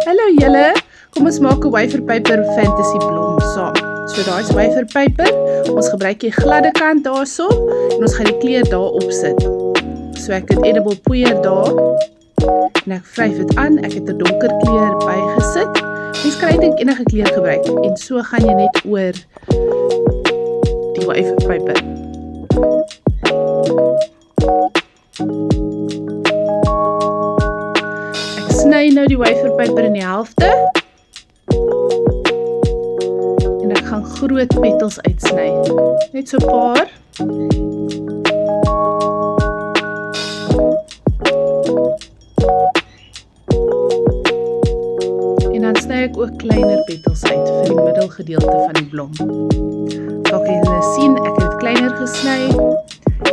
Hallo julle, kom ons maak 'n waferpyper fantasy blom saam. So daar is waferpyper, ons gebruik die gladde kant daarso en ons gaan die kleur daarop sit. So ek het edible poeier daar en ek vryf dit aan, ek het 'n donker kleur bygesit. Mens kan eintlik enige kleur gebruik en so gaan jy net oor die waferpyper. Ek sny nou die waferpyper in die helfte en ek gaan groot petels uitsny. Net so 'n paar. En dan sny ek ook kleiner petels uit vir die middelgedeelte van die blom. Dalk kan julle sien, ek het dit kleiner gesny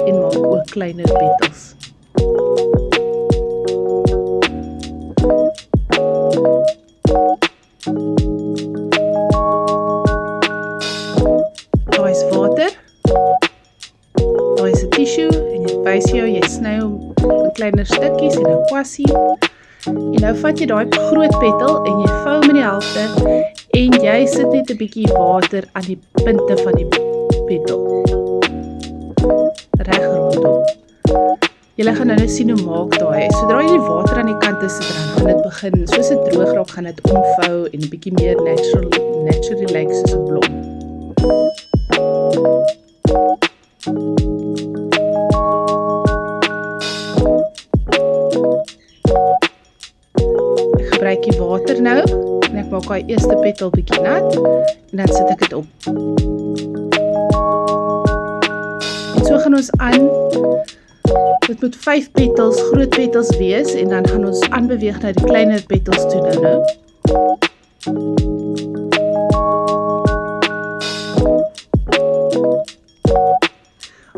en maak ook kleiner petels. Daar is water. Daar is 'n tissue en jy wys jy sny hom in kleiner stukkies en 'n kwassie. En nou vat jy daai groot petal en jy vou hom in die helfte en jy sit net 'n bietjie water aan die punte van die petal. Reg rondom. Julle gaan nou sien hoe maak daai. Sodra jy die water aan die kante sit, dan gaan dit begin, soos dit droog raak, gaan dit omvou en 'n bietjie meer naturally lyk soos 'n blom. Ek gebruik die water nou en ek maak daai eerste petal bietjie nat en dan sit ek dit op. En so gaan ons aan. Dit moet 5 petals, groot petals wees en dan gaan ons aanbeweeg na die kleiner petals toe nou.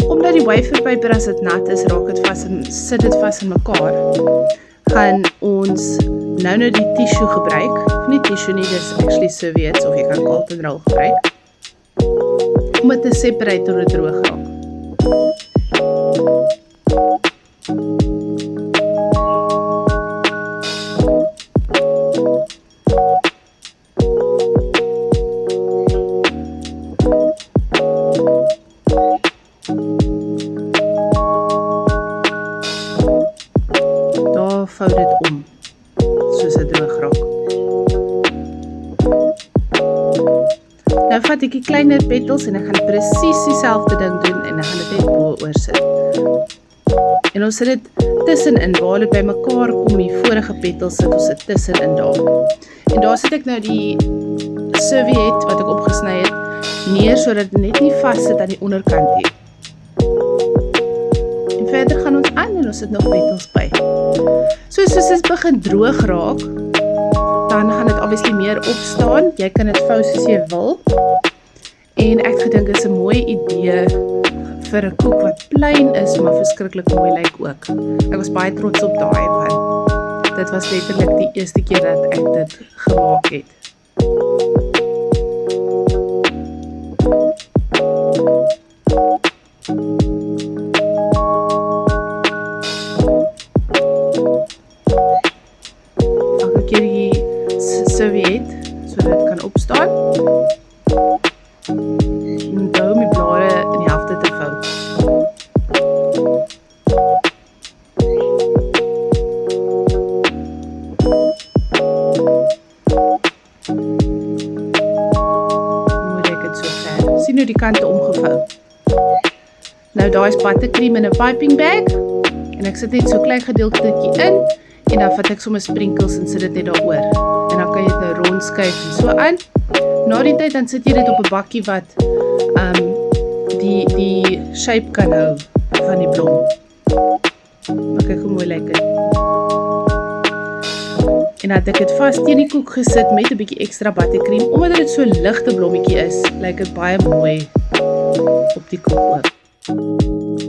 Omdat die waferpyper as dit nat is, raak dit vas en sit dit vas in mekaar. Gaan ons nou die tissue gebruik. Nie tissue nie, dis actually serviettes of jy kan cotton roll gebruik. Om dit te separate tot dit droog raak. Daar vou dit om, soos dit droog raak. Nou vat ek die kleiner petels en ek gaan presies dieselfde ding doen en ek gaan dit net bo oor sit. En ons sit dit tussenin, waar dit by mekaar kom, die vorige petels sit ons dit tussenin daar. En daar sit ek nou die serviette wat ek opgesny het neer, sodat dit net nie vas sit aan die onderkant hier. En verder gaan ons aan en ons sit nog petels by. Soos dit begin droog raak, dan gaan dit obviously meer opstaan. Jy kan dit vou soos jy wil. En ek gedink is 'n mooi idee vir 'n koek wat plain is, maar verskriklik mooi lyk ook. Ek was baie trots op daai, want dit was letterlik die eerste keer dat ek dit gemaak het. Elke keer die serviette, sodat dit kan opstaan. En hou my blare in die helfte te vou. Mooi lyk dit so ver. Sien hoe die kante omgevou. Nou daar is buttercream in 'n piping bag en ek sit net so klein gedeeltetjie in en dan vat ek sommer sprinkles en sit dit net daaroor. En dan kan jy dit nou rondskuif en so aan. Na die tyd dan sit jy dit op 'n bakkie wat die shape kan hou van die blom. Maar kyk hoe mooi lyk dit. En dan het ek dit vas teen die koek gesit met 'n bietjie ekstra buttercream. Omdat dit so ligte blommetjie is, lyk dit baie mooi op die koek ook.